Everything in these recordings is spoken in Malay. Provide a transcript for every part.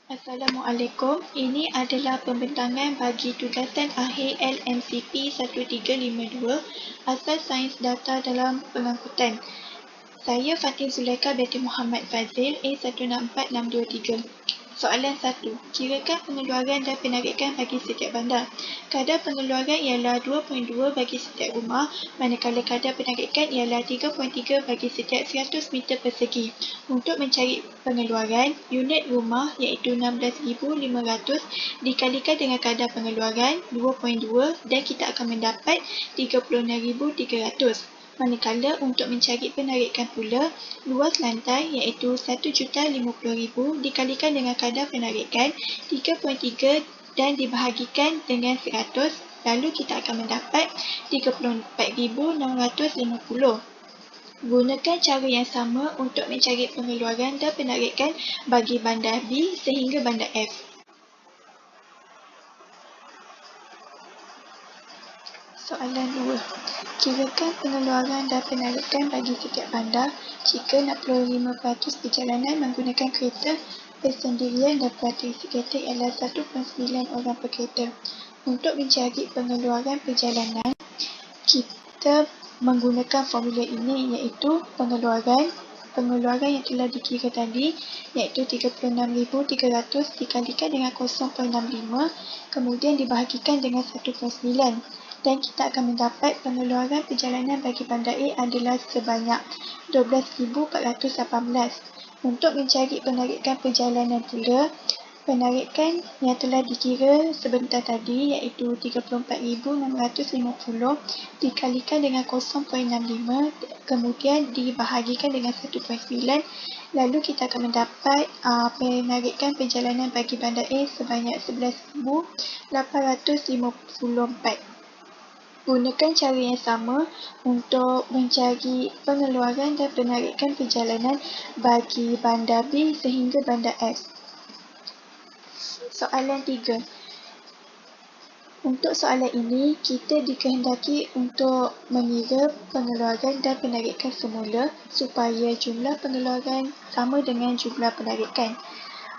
Assalamualaikum. Ini adalah pembentangan bagi tugasan akhir LMCP 1352 Asas Sains Data dalam Pengangkutan. Saya Fatin Zulaikha binti Muhammad Fazil, A164623. Soalan 1. Kirakan pengeluaran dan penarikan bagi setiap bandar. Kadar pengeluaran ialah 2.2 bagi setiap rumah, manakala kadar penarikan ialah 3.3 bagi setiap 100 meter persegi. Untuk mencari pengeluaran, unit rumah iaitu 16,500 dikalikan dengan kadar pengeluaran 2.2 dan kita akan mendapat 36,300. Manakala untuk mencari penarikan pula, luas lantai iaitu 1,050,000 dikalikan dengan kadar penarikan 3.3 dan dibahagikan dengan 100, lalu kita akan mendapat 34,650. Gunakan cara yang sama untuk mencari pengeluaran dan penarikan bagi bandar B sehingga bandar F. Soalan 2. Kirakan pengeluaran dan penarikan bagi setiap bandar jika 65% perjalanan menggunakan kereta bersendirian dan kuarter isi kereta ialah 1.9 orang per kereta. Untuk mencari pengeluaran perjalanan, kita menggunakan formula ini iaitu pengeluaran yang telah dikira tadi iaitu 36,300 dikalikan dengan 0.65 kemudian dibahagikan dengan 1.9 dan kita akan mendapat pengeluaran perjalanan bagi bandar A adalah sebanyak 12,418. Untuk mencari penarikan perjalanan pula, penarikan yang telah dikira sebentar tadi iaitu 34,650 dikalikan dengan 0.65 kemudian dibahagikan dengan 1.9 lalu kita akan mendapat penarikan perjalanan bagi bandar A sebanyak 11,854. Gunakan cara yang sama untuk mencari pengeluaran dan penarikan perjalanan bagi bandar B sehingga bandar F. Soalan 3. Untuk soalan ini, kita dikehendaki untuk mengira pengeluaran dan penarikan semula supaya jumlah pengeluaran sama dengan jumlah penarikan.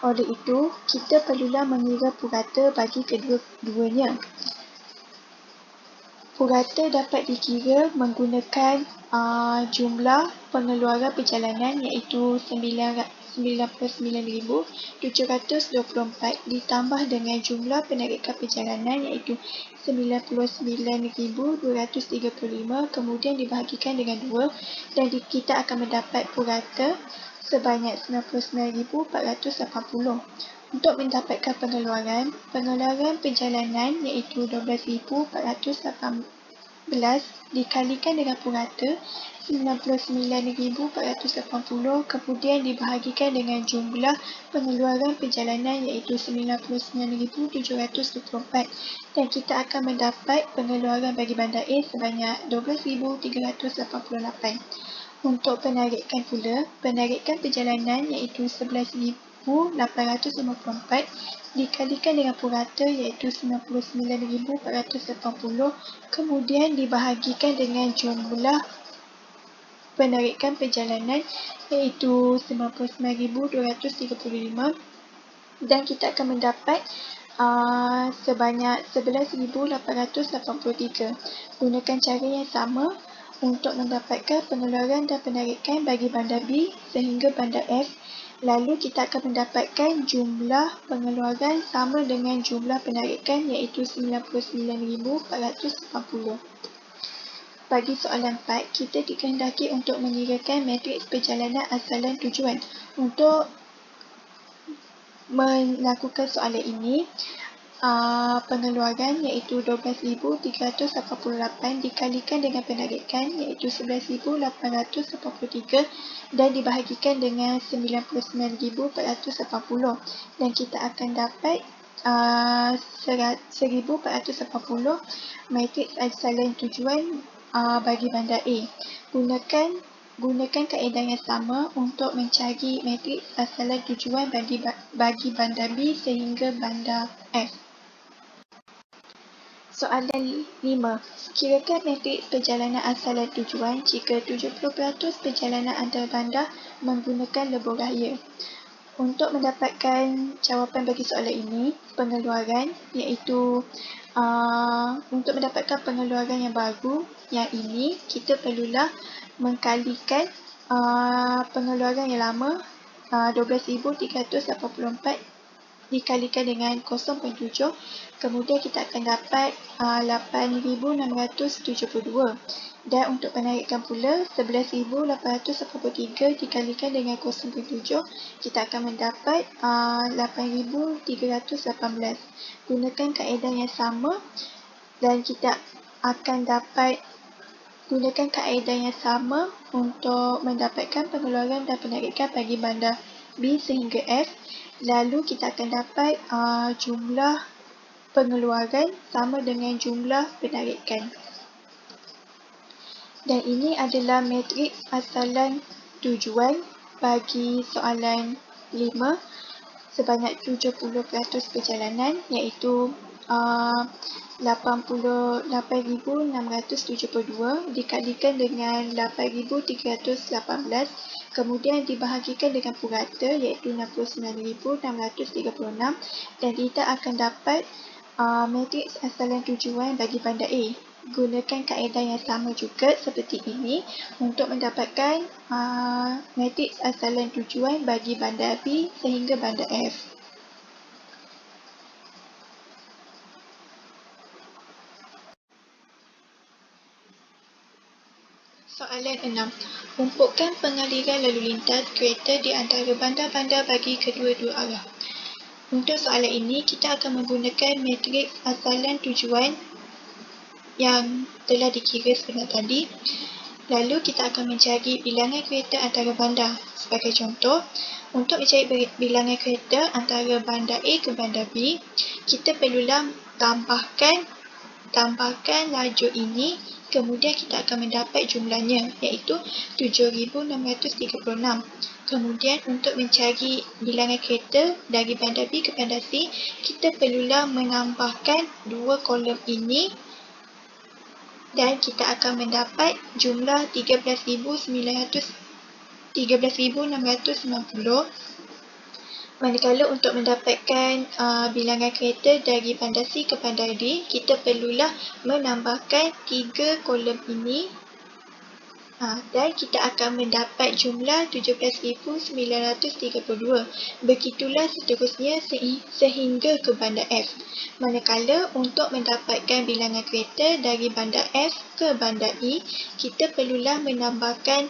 Oleh itu, kita perlulah mengira purata bagi kedua-duanya. Purata dapat dikira menggunakan jumlah pengeluaran perjalanan iaitu 99,724 ditambah dengan jumlah penarikan perjalanan iaitu 99,235 kemudian dibahagikan dengan 2 dan kita akan mendapat purata sebanyak 99,480. Untuk mendapatkan pengeluaran perjalanan iaitu 12,418 dikalikan dengan purata 99,480 kemudian dibahagikan dengan jumlah pengeluaran perjalanan iaitu 99,724 dan kita akan mendapat pengeluaran bagi bandar A sebanyak 12,388. Untuk penarikan pula, penarikan perjalanan iaitu 11,854 dikalikan dengan purata iaitu 99,480 kemudian dibahagikan dengan jumlah penarikan perjalanan iaitu 99,235 dan kita akan mendapat sebanyak 11,883. Gunakan cara yang sama untuk mendapatkan pengeluaran dan penarikan bagi bandar B sehingga bandar F. Lalu kita akan mendapatkan jumlah pengeluaran sama dengan jumlah penarikan iaitu 99,480. Bagi soalan 4, kita dikehendaki untuk mengirakan matriks perjalanan asalan tujuan. Untuk melakukan soalan ini, pengeluaran iaitu 12,388 dikalikan dengan penarikan iaitu 11,883 dan dibahagikan dengan 99,480 dan kita akan dapat 1,480 matriks asalan tujuan bagi bandar A. Gunakan kaedah yang sama untuk mencari matriks asalan tujuan bagi bandar B sehingga bandar F. Soalan 5. Kirakan matriks perjalanan asalan tujuan jika 70% perjalanan antar bandar menggunakan lebuh raya. Untuk mendapatkan jawapan bagi soalan ini, pengeluaran iaitu untuk mendapatkan pengeluaran yang baru yang ini, kita perlulah mengkalikan pengeluaran yang lama 12,384 dikalikan dengan 0.7, kemudian kita akan dapat 8,672, dan untuk penarikan pula 11,883 dikalikan dengan 0.7, kita akan mendapat 8,318. Gunakan kaedah yang sama dan kita akan dapat gunakan kaedah yang sama untuk mendapatkan pengeluaran dan penarikan bagi bandar B sehingga F. Lalu kita akan dapat jumlah pengeluaran sama dengan jumlah penarikan. Dan ini adalah matriks asalan tujuan bagi soalan 5 sebanyak 70% perjalanan, iaitu 88,672 dikalikan dengan 8,318, kemudian dibahagikan dengan purata iaitu 69,636, dan kita akan dapat matriks asalan tujuan bagi bandar A. Gunakan kaedah yang sama juga seperti ini untuk mendapatkan matriks asalan tujuan bagi bandar B sehingga bandar F. Soalan 6. Rumpukan pengaliran lalu lintas kereta di antara bandar-bandar bagi kedua-dua arah. Untuk soalan ini, kita akan menggunakan matriks asalan tujuan yang telah dikira sebenar tadi. Lalu kita akan mencari bilangan kereta antara bandar. Sebagai contoh, untuk mencari bilangan kereta antara bandar A ke bandar B, kita perlulah tambahkan lajur ini, kemudian kita akan mendapat jumlahnya iaitu 7,636. Kemudian untuk mencari bilangan kereta dari bandar B ke bandar C, kita perlulah menambahkan dua kolom ini dan kita akan mendapat jumlah 13,690. Manakala untuk mendapatkan bilangan kereta dari bandar C ke bandar D, kita perlulah menambahkan 3 kolom ini dan kita akan mendapat jumlah 17,932. Begitulah seterusnya sehingga ke bandar F. Manakala untuk mendapatkan bilangan kereta dari bandar F ke bandar E, kita perlulah menambahkan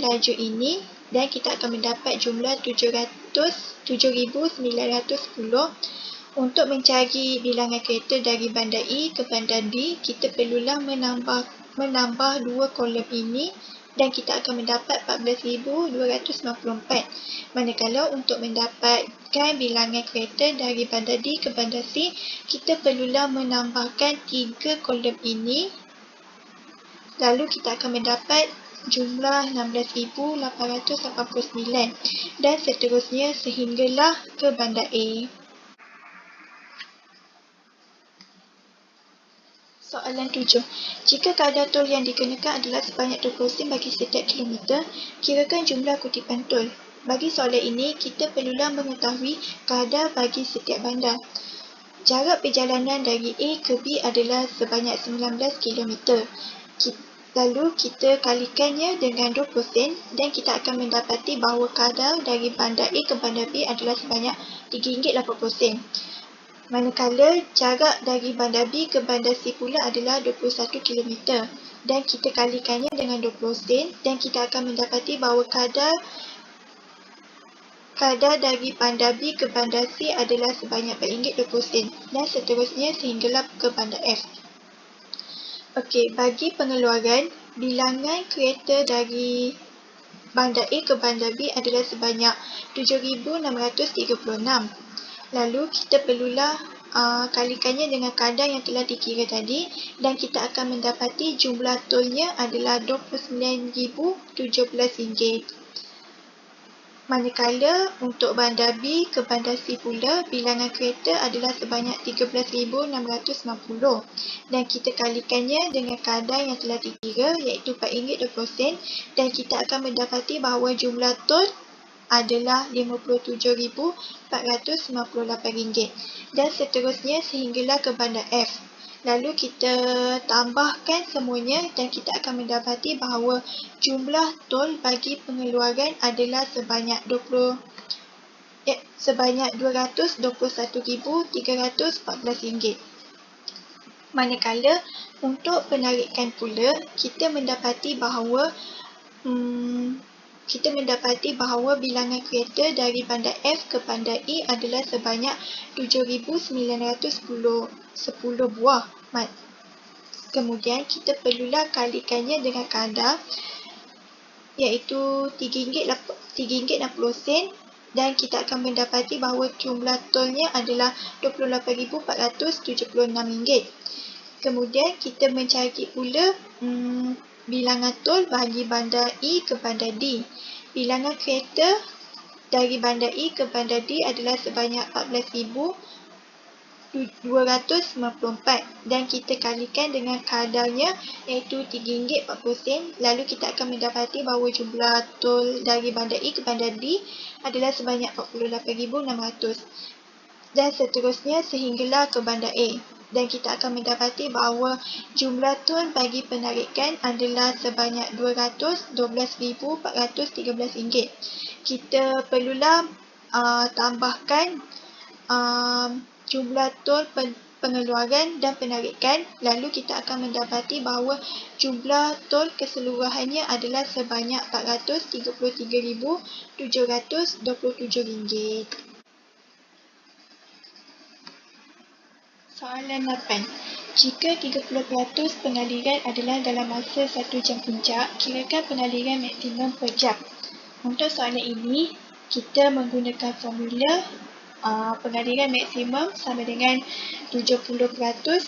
lajur ini dan kita akan mendapat jumlah 7,910. Untuk mencari bilangan kereta dari bandar E ke bandar D, kita perlulah menambah dua kolom ini dan kita akan mendapat 14,294. Manakala untuk mendapatkan bilangan kereta dari bandar D ke bandar C, kita perlulah menambahkan 3 kolom ini, lalu kita akan mendapat jumlah 16,889 dan seterusnya sehinggalah ke bandar A. Soalan 7. Jika kadar tol yang dikenakan adalah sebanyak 20 sen bagi setiap kilometer, kirakan jumlah kutipan tol. Bagi soalan ini, kita perlulah mengetahui kadar bagi setiap bandar. Jarak perjalanan dari A ke B adalah sebanyak 19 kilometer. Lalu kita kalikannya dengan 20 sen dan kita akan mendapati bahawa kadar dari bandar A ke bandar B adalah sebanyak RM3.80. Manakala jarak dari bandar B ke bandar C pula adalah 21 km dan kita kalikannya dengan 20 sen dan kita akan mendapati bahawa kadar dari bandar B ke bandar C adalah sebanyak RM4.20 dan seterusnya sehinggalah ke bandar F. Okey, bagi pengeluaran, bilangan kereta dari bandar A ke bandar B adalah sebanyak 7,636. Lalu kita perlulah kalikannya dengan kadar yang telah dikira tadi dan kita akan mendapati jumlah tolnya adalah RM29,017. Manakala untuk bandar B ke bandar C pula, bilangan kereta adalah sebanyak 13,690 dan kita kalikannya dengan kadar yang telah dikira iaitu RM4.20 dan kita akan mendapati bahawa jumlah tol adalah RM57,498 dan seterusnya sehinggalah ke bandar F. Lalu kita tambahkan semuanya dan kita akan mendapati bahawa jumlah tol bagi pengeluaran adalah sebanyak RM221,314. Manakala untuk penarikan pula kita mendapati bahawa bilangan kereta dari bandar F ke bandar E adalah sebanyak 7,910 buah. Kemudian kita perlulah kalikannya dengan kadar iaitu RM3.60 dan kita akan mendapati bahawa jumlah tolnya adalah RM28,476. Kemudian kita mencari pula bilangan tol bagi bandar E ke bandar D. Bilangan kereta dari bandar E ke bandar D adalah sebanyak 14,294 dan kita kalikan dengan kadarnya iaitu RM3.40. Lalu kita akan mendapati bahawa jumlah tol dari bandar E ke bandar D adalah sebanyak 48,600 dan seterusnya sehinggalah ke bandar A. Dan kita akan mendapati bahawa jumlah tol bagi penarikan adalah sebanyak RM212,413. Kita perlulah tambahkan jumlah tol pengeluaran dan penarikan, lalu kita akan mendapati bahawa jumlah tol keseluruhannya adalah sebanyak RM433,727. Soalan 8. Jika 30% pengaliran adalah dalam masa 1 jam puncak, kirakan pengaliran maksimum per jam. Untuk soalan ini, kita menggunakan formula pengaliran maksimum sama dengan 70%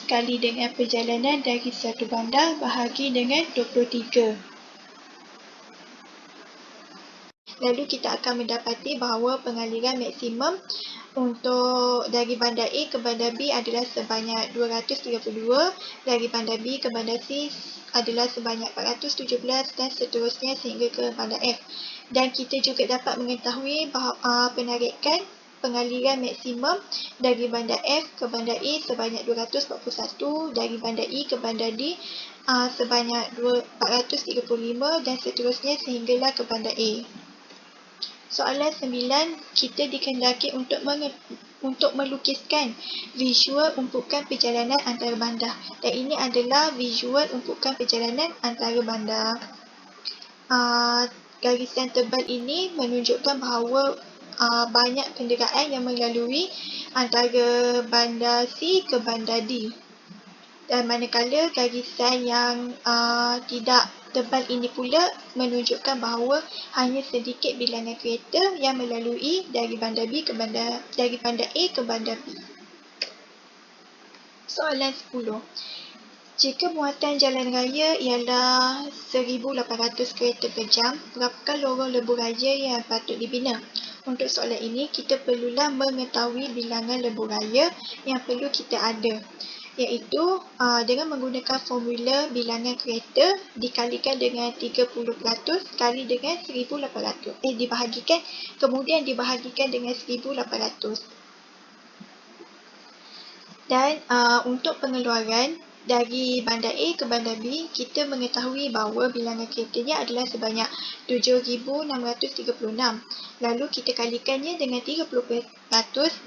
kali dengan perjalanan dari satu bandar bahagi dengan 23. Lalu kita akan mendapati bahawa pengaliran maksimum untuk dari bandar A ke bandar B adalah sebanyak 232, dari bandar B ke bandar C adalah sebanyak 417 dan seterusnya sehingga ke bandar F. Dan kita juga dapat mengetahui bahawa penarikan pengaliran maksimum dari bandar F ke bandar A sebanyak 241, dari bandar E ke bandar D sebanyak 435 dan seterusnya sehinggalah ke bandar A. Soalan 9, kita dikehendaki untuk melukiskan visual umpukan perjalanan antara bandar. Dan ini adalah visual umpukan perjalanan antara bandar. Garisan tebal ini menunjukkan bahawa banyak kenderaan yang melalui antara bandar C ke bandar D. Dan manakala garisan yang tidak tebal ini pula menunjukkan bahawa hanya sedikit bilangan kereta yang melalui dari bandar A ke bandar B. Soalan 10. Jika muatan jalan raya ialah 1,800 kereta per jam, berapakah lorong lebuh raya yang patut dibina? Untuk soalan ini, kita perlulah mengetahui bilangan lebuh raya yang perlu kita ada, iaitu dengan menggunakan formula bilangan kereta dikalikan dengan 30% kali dengan 1,800. Kemudian dibahagikan dengan 1,800. Dan untuk pengeluaran dari bandar A ke bandar B, kita mengetahui bahawa bilangan keretanya adalah sebanyak 7,636. Lalu kita kalikannya dengan 30%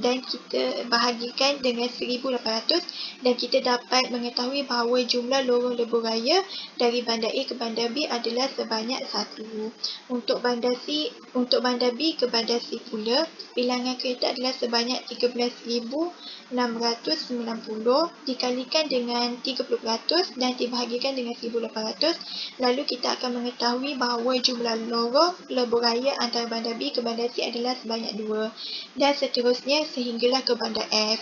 dan kita bahagikan dengan 1,800 dan kita dapat mengetahui bahawa jumlah lorong lebuh raya dari bandar A ke bandar B adalah sebanyak 1. Untuk bandar B ke bandar C pula, bilangan kereta adalah sebanyak 13,690 dikalikan dengan 30% dan dibahagikan dengan 1,800. Lalu kita akan mengetahui bahawa jumlah lorong lebuh raya antara bandar B ke bandar C adalah sebanyak 2 dan seterusnya sehinggalah ke bandar F.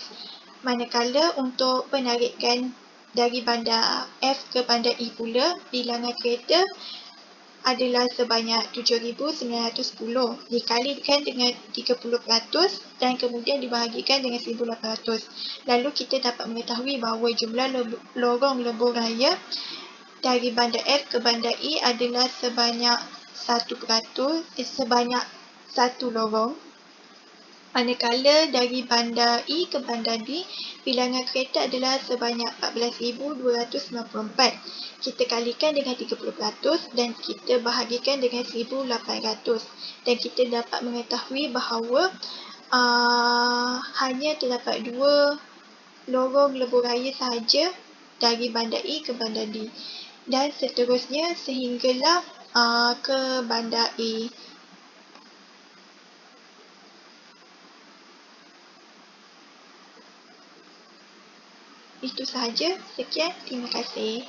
Manakala untuk penarikan dari bandar F ke bandar E pula, bilangan kereta adalah sebanyak 7,910 dikalikan dengan 30% dan kemudian dibahagikan dengan 1,800. Lalu kita dapat mengetahui bahawa jumlah lorong lebuh raya dari bandar F ke bandar E adalah sebanyak 1 lorong. Manakala dari bandar E ke bandar B, bilangan kereta adalah sebanyak 14,294. Kita kalikan dengan 30% dan kita bahagikan dengan 1,800. Dan kita dapat mengetahui bahawa hanya terdapat 2 lorong lebuh raya sahaja dari bandar E ke bandar D. Dan seterusnya sehinggalah ke bandar A. Itu sahaja. Sekian. Terima kasih.